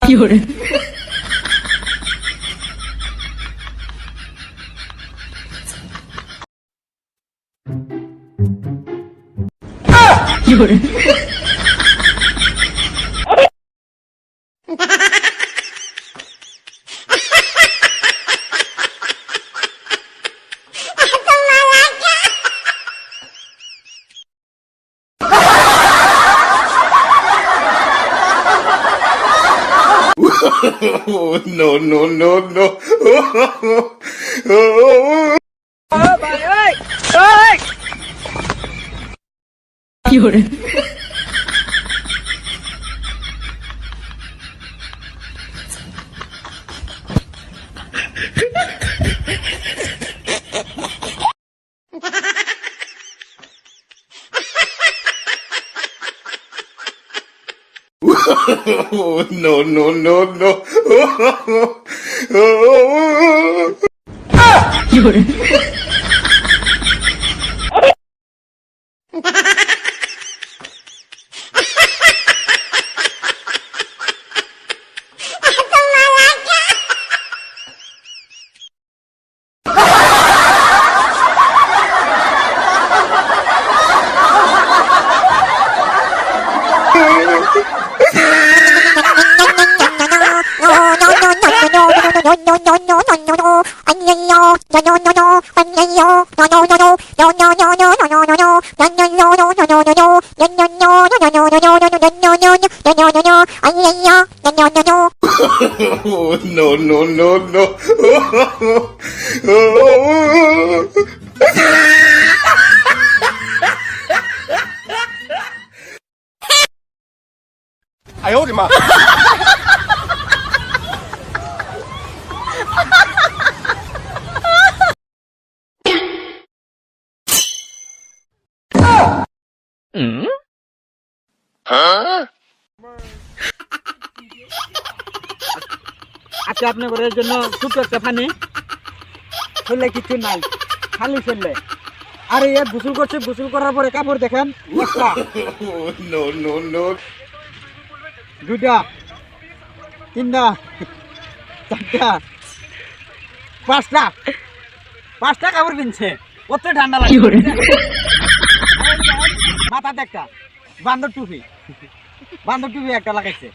fiore, fiore, Oh, no, no, no, no. fiore, Oh, no, no, no, no. fiore, Oh, no, no, no, no. Ay, oh, ma. আচ্ছা আপনার ঘরের জন্য ছোট্ট একটা পানি ফেললে কিছু নাই খালি ফেললে আর এই গোসল করছে গোসল করার পরে কাপড় দেখেন একটা Oh, no, no, no. দুইটা তিনটা চারটা পাঁচটা কাপড় কিনছে কত ঠান্ডা লাগে fiore, মাথাতে একটা বান্দর টুপি একটা লাগাইছে